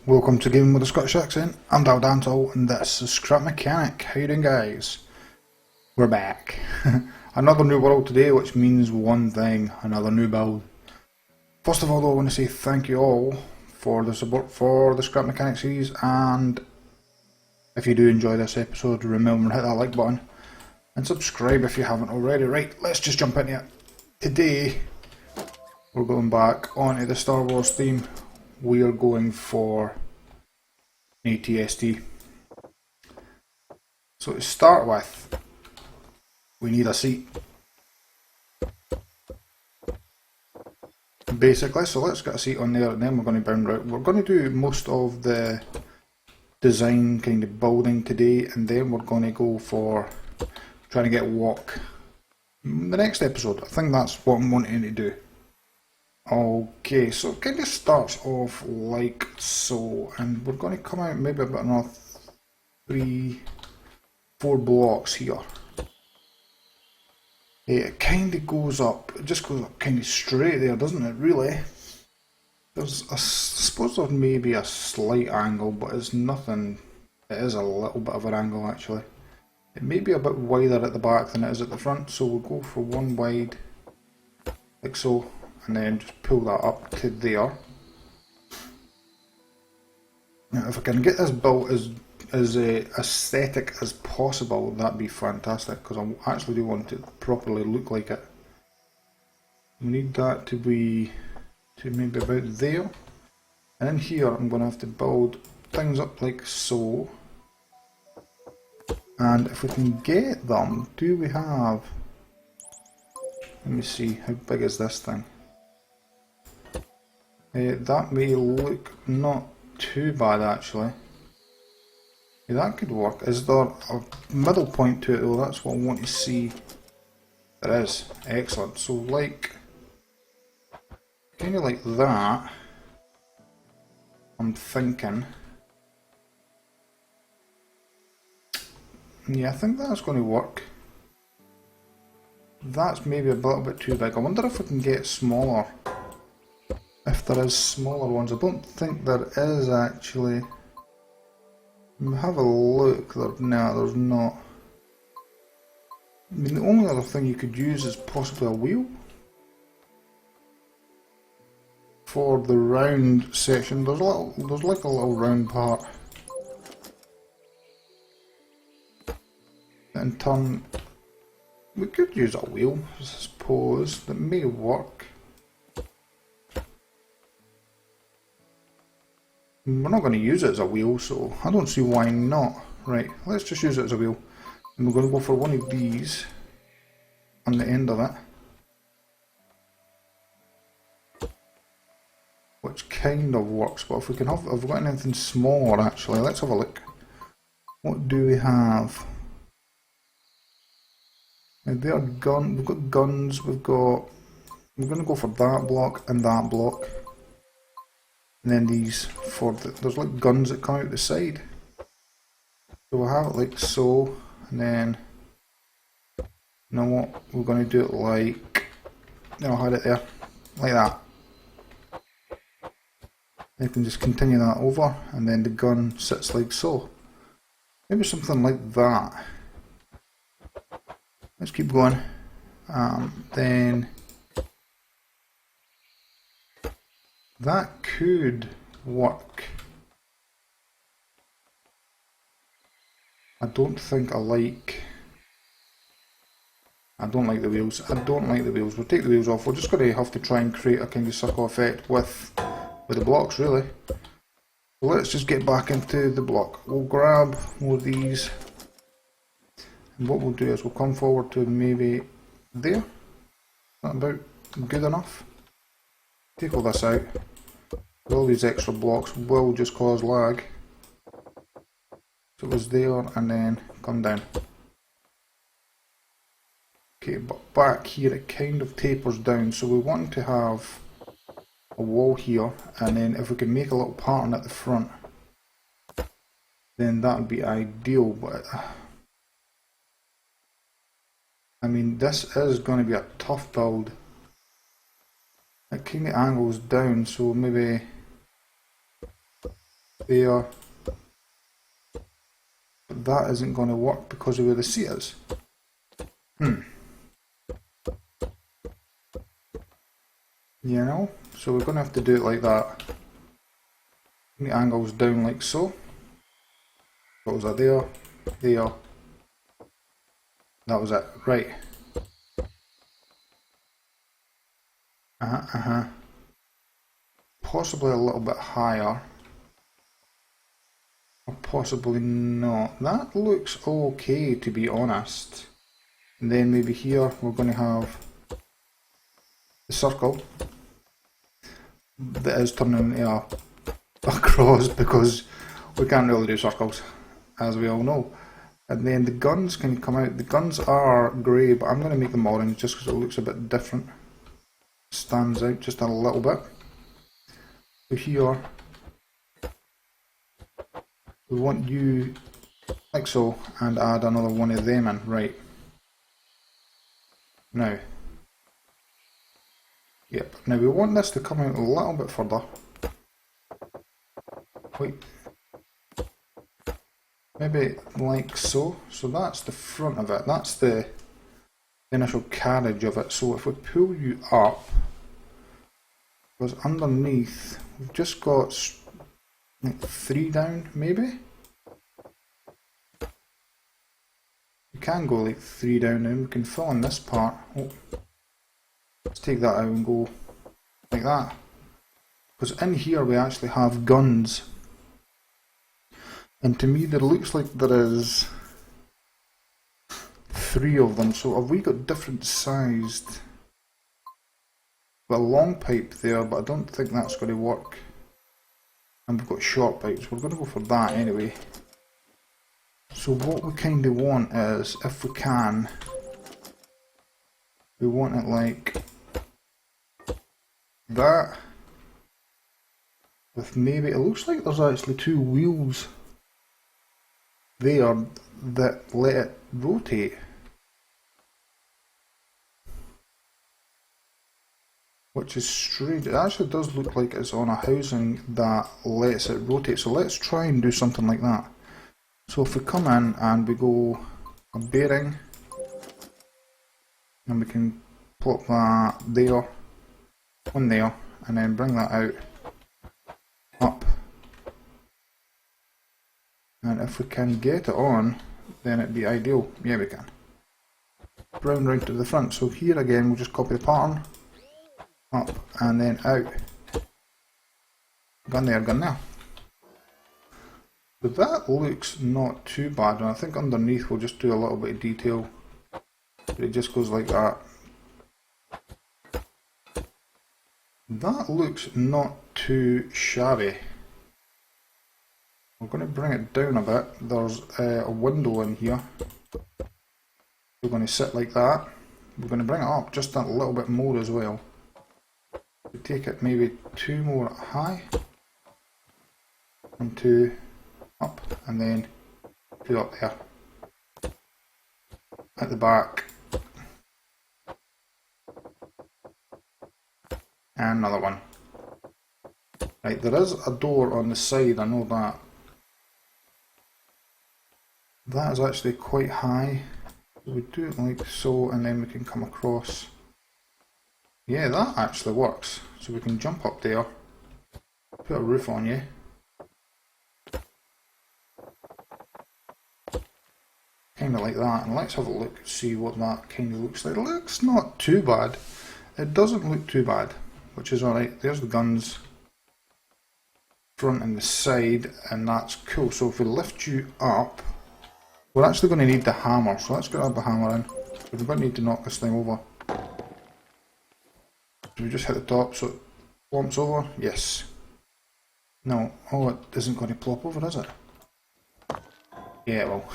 Welcome to Gaming with a Scottish Accent. I'm Dantill and this is Scrap Mechanic. How you doing, guys? We're back. Another new world today, which means one thing, another new build. First of all though, I want to say thank you all for the support for the Scrap Mechanic series, and if you do enjoy this episode, remember to hit that like button and subscribe if you haven't already. Right, let's just jump into it. Today we're going back onto the Star Wars theme. We are going for ATST. So to start with, we need a seat. Basically, so let's get a seat on there and then we're going to bound out. We're going to do most of the design kind of building today, and then we're going to go for trying to get walk the next episode. I think that's what I'm wanting to do. Okay, so it kind of starts off like so, and we're going to come out maybe about another 3-4 blocks here. It kind of goes up, it just goes up kind of straight there, doesn't it, really? I suppose there may be a slight angle, but it's nothing. It is a little bit of an angle actually. It may be a bit wider at the back than it is at the front, so we'll go for one wide, like so. And then just pull that up to there. Now if I can get this built as aesthetic as possible, that'd be fantastic, because I actually do want it to properly look like it. We need that to be to maybe about there. And in here I'm going to have to build things up like so. And if we can get them, do we have... Let me see, how big is this thing? That may look not too bad actually. Yeah, that could work. Is there a middle point to it though? That's what I want to see. There is. Excellent. So like, kind of like that. I'm thinking. Yeah, I think that's going to work. That's maybe a little bit too big. I wonder if we can get smaller. If there is smaller ones. I don't think there is actually. Have a look. No, there's not. I mean, the only other thing you could use is possibly a wheel for the round section. There's like a little round part. In turn, we could use a wheel, I suppose. That may work. We're not going to use it as a wheel, so I don't see why not. Right, let's just use it as a wheel. And we're going to go for one of these on the end of it. Which kind of works, but if we can have, if we've got anything smaller actually, let's have a look. What do we have? Now they are we've got guns, we're going to go for that block and that block. And then these for there's like guns that come out the side. So we'll have it like so, and then you know what, we're going to do it like, I'll hide it there, like that. You can just continue that over, and then the gun sits like so. Maybe something like that. Let's keep going. Then that could work. I don't like the wheels. We'll take the wheels off. We're just going to have to try and create a kind of circle effect with the blocks really. So let's just get back into the block. We'll grab more of these. And what we'll do is we'll come forward to maybe there. Is that about good enough? Take all this out. All these extra blocks will just cause lag. So it was there and then come down. Okay, but back here it kind of tapers down, so we want to have a wall here, and then if we can make a little pattern at the front, then that would be ideal. But I mean, this is going to be a tough build. It kind of angles down, so maybe there. But that isn't going to work because of where the seat is. You know, so we're going to have to do it like that. The angle's down like so. What was that? There, there. That was it. Right. Possibly a little bit higher. Or possibly not. That looks okay, to be honest. And then maybe here we're going to have the circle that is turning into a cross because we can't really do circles, as we all know. And then the guns can come out. The guns are grey, but I'm going to make them orange just because it looks a bit different. Stands out just a little bit. So here, we want you like so, and add another one of them in. Right. Now. Yep. Now we want this to come out a little bit further. Wait. Maybe like so. So that's the front of it. That's the initial carriage of it. So if we pull you up, because underneath we've just got like 3 down, maybe? We can go like 3 down now. We can fill in this part. Oh. Let's take that out and go like that. Because in here we actually have guns. And to me there looks like there is 3 of them. So have we got different sized? Got a long pipe there, but I don't think that's going to work. And we've got short pipes. We're going to go for that anyway. So what we kind of want is, if we can, we want it like that, with maybe, it looks like there's actually 2 wheels there that let it rotate. Which is strange. It actually does look like it's on a housing that lets it rotate, so let's try and do something like that. So if we come in and we go a bearing, and we can plop that there, on there, and then bring that out, up. And if we can get it on, then it'd be ideal. Yeah, we can. Round round to the front. So here again, we'll just copy the pattern, up and then out. Gun there, gun there. But that looks not too bad, and I think underneath we'll just do a little bit of detail. But it just goes like that. That looks not too shabby. We're going to bring it down a bit. There's a window in here. We're going to sit like that. We're going to bring it up just a little bit more as well. We take it maybe 2 more high. And 2 up, and then 2 up there. At the back. And another one. Right, there is a door on the side, I know that. That is actually quite high. We do it like so, and then we can come across. Yeah, that actually works. So we can jump up there, put a roof on you. Kind of like that, and let's have a look, see what that kind of looks like. It looks not too bad. It doesn't look too bad, which is alright. There's the guns, front and the side, and that's cool. So if we lift you up, we're actually going to need the hammer, so let's grab the hammer in. We're going to need to knock this thing over. So we just hit the top so it plumps over. Yes. No. Oh, it isn't going to plop over, is it? Yeah, well.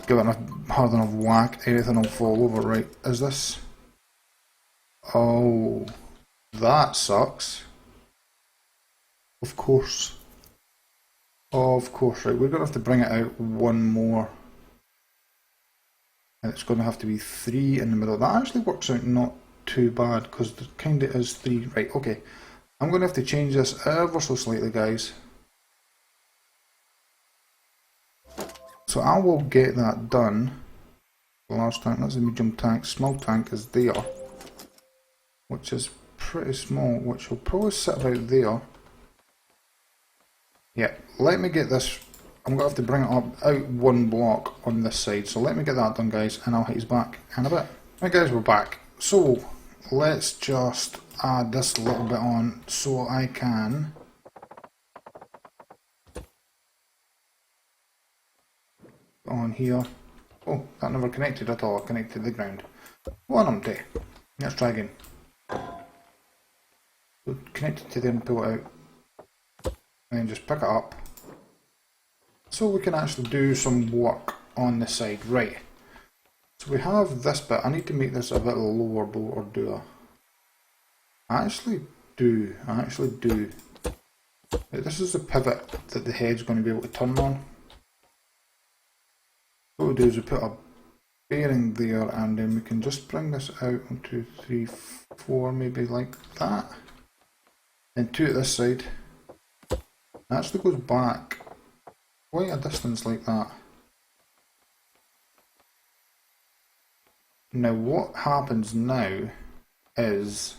Give it enough, hard enough whack, anything will fall over. Right, is this? Oh, that sucks. Of course. Of course, right, we're going to have to bring it out 1 more. And it's going to have to be 3 in the middle. That actually works out not too bad, because there kind of is 3. Right, okay. I'm going to have to change this ever so slightly, guys. So I will get that done. The large tank, that's a medium tank, small tank is there, which is pretty small, which will probably sit about there. Yeah, let me get this, I'm going to have to bring it up out one block on this side, so let me get that done guys, and I'll hit you back in a bit. Right guys, we're back. So, let's just add this little bit on so I can on here. Oh, that never connected at all, it connected to the ground. What an empty. Let's try again. So connect it to there and pull it out. And then just pick it up. So we can actually do some work on the side. Right. So we have this bit. I need to make this a bit lower though, or do I actually do. This is the pivot that the head's going to be able to turn on. What we do is we put a bearing there and then we can just bring this out 1, 2, 3, 4, maybe like that. And 2 at this side. It actually goes back quite a distance like that. Now what happens now is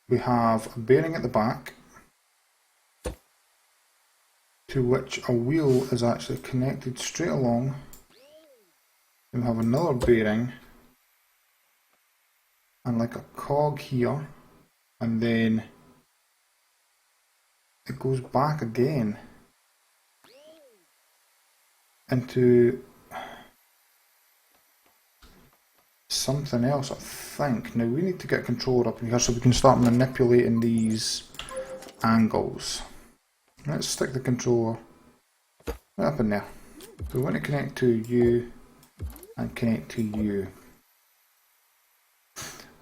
we have a bearing at the back to which a wheel is actually connected straight along. Then we have another bearing and like a cog here, and then it goes back again into something else, I think. Now we need to get a controller up in here so we can start manipulating these angles. Let's stick the controller right up in there. So we want to connect to you and connect to you.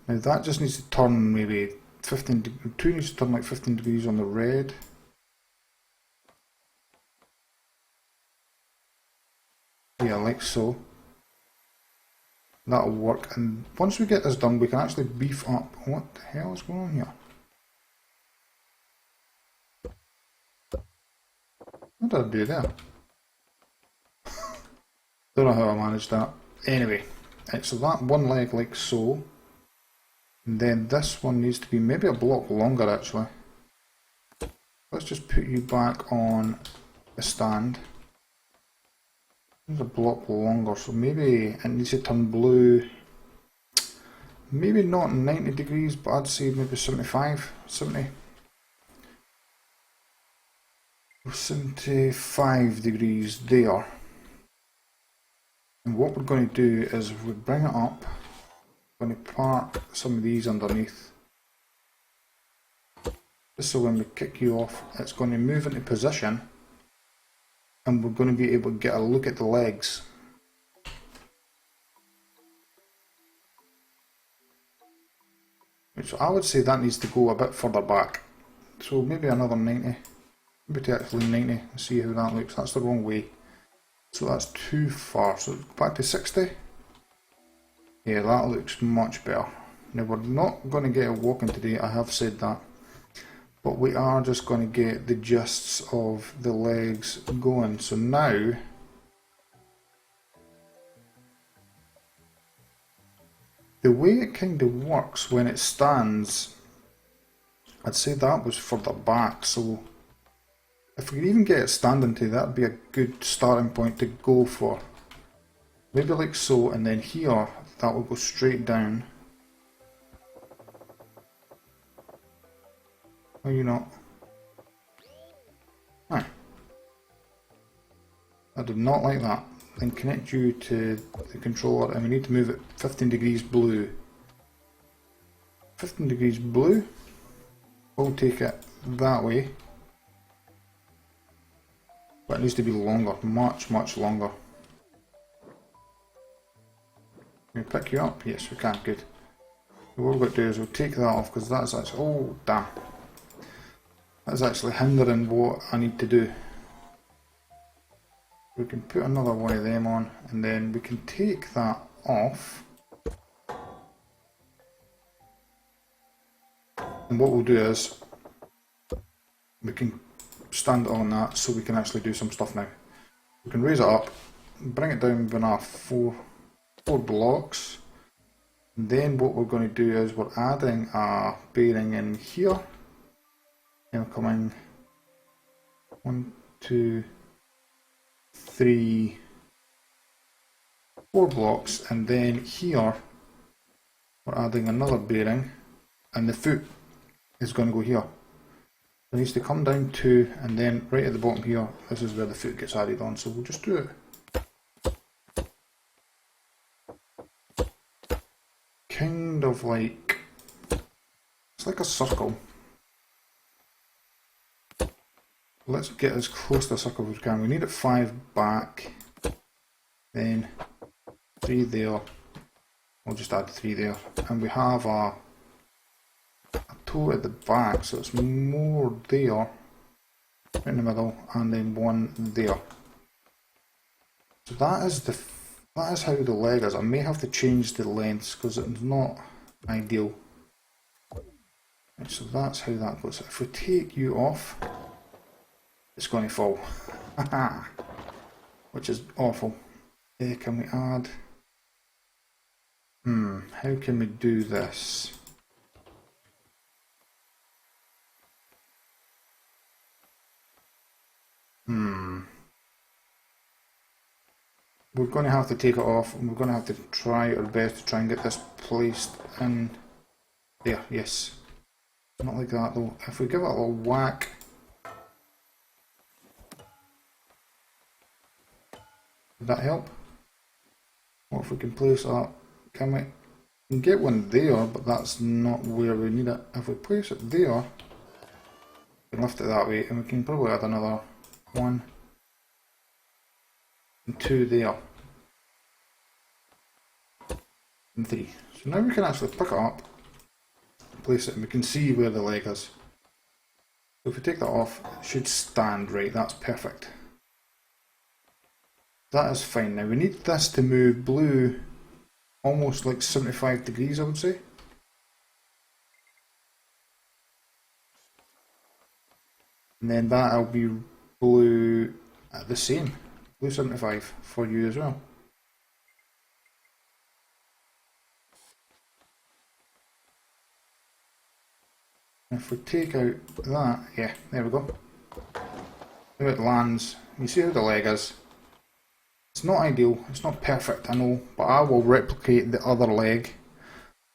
Now that just needs to turn maybe 15, 2 needs to turn like 15 degrees on the red. Yeah, like so. That'll work, and once we get this done we can actually beef up. What the hell is going on here? What did I do there? Don't know how I managed that. Anyway, right, so that one leg like so. And then this one needs to be maybe a block longer actually. Let's just put you back on the stand. It's a block longer, so maybe it needs to turn blue. Maybe not 90 degrees, but I'd say maybe 75, 75 degrees there. And what we're going to do is if we bring it up, we're going to park some of these underneath. Just so when we kick you off, it's going to move into position. And we're going to be able to get a look at the legs. So I would say that needs to go a bit further back. So maybe another 90. Maybe to actually 90 and see how that looks. That's the wrong way. So that's too far. So back to 60. Yeah, that looks much better. Now we're not going to get a walking today, I have said that. But we are just going to get the gists of the legs going. So now, the way it kind of works when it stands, I'd say that was further back. So if we could even get it standing to, that'd be a good starting point to go for. Maybe like so, and then here, that will go straight down. Are you not? Aye. I did not like that. Then connect you to the controller, and we need to move it 15 degrees blue. 15 degrees blue. We'll take it that way. But it needs to be longer, much longer. Can we pick you up? Yes, we can, good. So what we're going to do is we'll take that off because that's actually, oh damn. That's actually hindering what I need to do. We can put another one of them on and then we can take that off. And what we'll do is we can stand on that so we can actually do some stuff now. We can raise it up, bring it down within our four blocks. And then what we're going to do is we're adding a bearing in here. And we're coming 1, 2, 3, 4 blocks, and then here we're adding another bearing, and the foot is going to go here. It needs to come down 2, and then right at the bottom here, this is where the foot gets added on, so we'll just do it kind of like, it's like a circle. Let's get as close to a circle as we can. We need it 5 back, then 3 there, we'll just add 3 there, and we have a toe at the back, so it's more there, right in the middle, and then 1 there. So that is how the leg is. I may have to change the lengths because it's not ideal. Right, so that's how that goes. If we take you off, it's going to fall, which is awful. Can we add? How can we do this? We're going to have to take it off, and we're going to have to try our best to try and get this placed in there. Yes, not like that though. If we give it a little whack, would that help? What if we can place that? Can we? We can get one there, but that's not where we need it. If we place it there, we can lift it that way, and we can probably add another 1 and 2 there, and 3. So now we can actually pick it up, place it, and we can see where the leg is. So if we take that off, it should stand right. That's perfect. That is fine. Now we need this to move blue almost like 75 degrees, I would say. And then that'll be blue at the same, blue 75 for you as well. If we take out that, yeah, there we go. Now it lands. You see how the leg is. It's not ideal, it's not perfect, I know, but I will replicate the other leg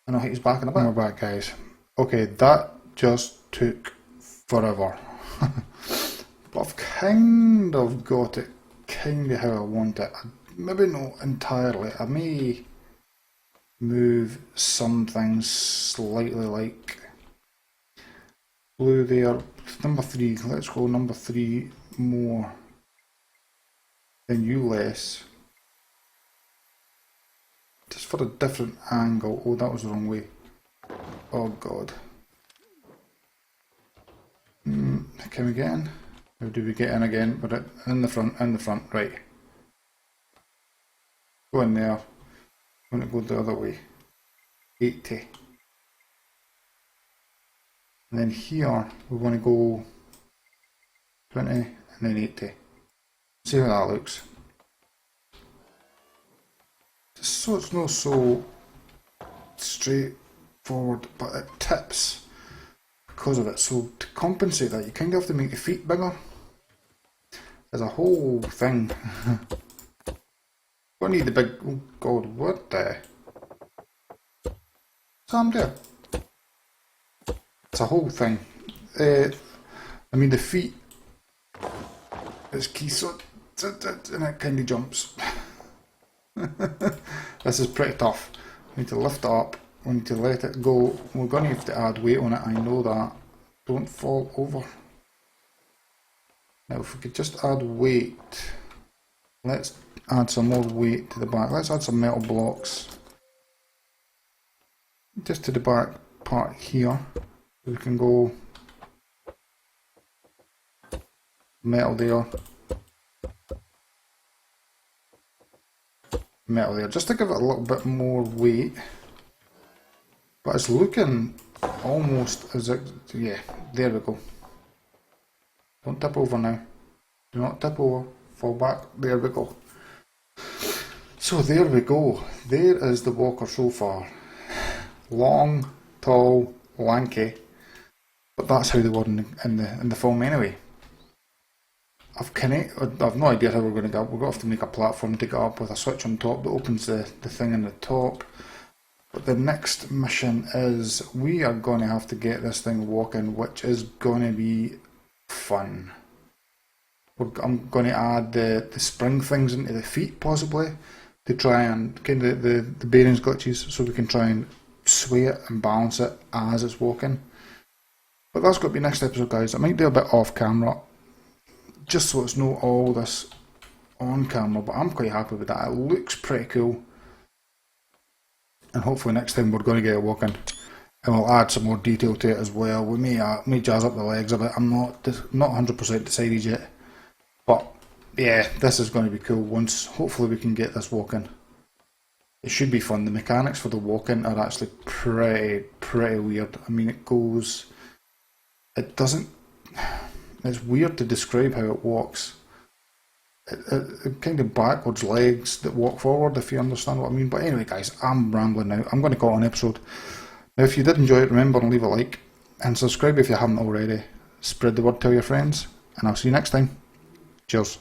and I'll hit his back in a bit. And we're back, guys. Okay, that just took forever. But I've kind of got it kind of how I want it. Maybe not entirely. I may move some things slightly, like blue there. Number 3, let's go number 3 more. Then you less. Just for a different angle. Oh, that was the wrong way. Oh god. Can we get in? How do we get in again? But in the front, right. Go in there. I'm going to go the other way. 80. And then here, we want to go 20 and then 80. See how that looks. Just so it's not so straightforward, but it tips because of it. So to compensate that, you kind of have to make the feet bigger. There's a whole thing. Don't need the big. Oh god, what the? Sam there. It's a whole thing. I mean the feet is key, so and it kind of jumps. This is pretty tough. We need to lift it up, we need to let it go. We're going to have to add weight on it, I know that. Don't fall over. Now if we could just add weight, let's add some more weight to the back. Let's add some metal blocks just to the back part here. We can go metal there, metal there, just to give it a little bit more weight. But it's looking almost as if, yeah, there we go. Don't tip over now. Do not tip over. Fall back. There we go. So there we go. There is the walker so far. Long, tall, lanky. But that's how they were in the film anyway. I've no idea how we're going to get up. We're going to have to make a platform to get up with a switch on top that opens the thing in the top. But the next mission is we are going to have to get this thing walking, which is going to be fun. I'm going to add the spring things into the feet possibly to try and kind of the bearings glitches so we can try and sway it and balance it as it's walking. But that's got to be next episode, guys. I might do a bit off camera just so it's not all this on camera, but I'm quite happy with that. It looks pretty cool. And hopefully next time we're going to get it walking and we'll add some more detail to it as well. We may jazz up the legs a bit. I'm not 100% decided yet. But yeah, this is going to be cool once hopefully we can get this walking. It should be fun. The mechanics for the walking are actually pretty weird. I mean, it's weird to describe how it walks. It kind of backwards legs that walk forward, if you understand what I mean. But anyway, guys, I'm rambling now. I'm going to call it an episode. Now, if you did enjoy it, remember to leave a like and subscribe if you haven't already. Spread the word, tell your friends, and I'll see you next time. Cheers.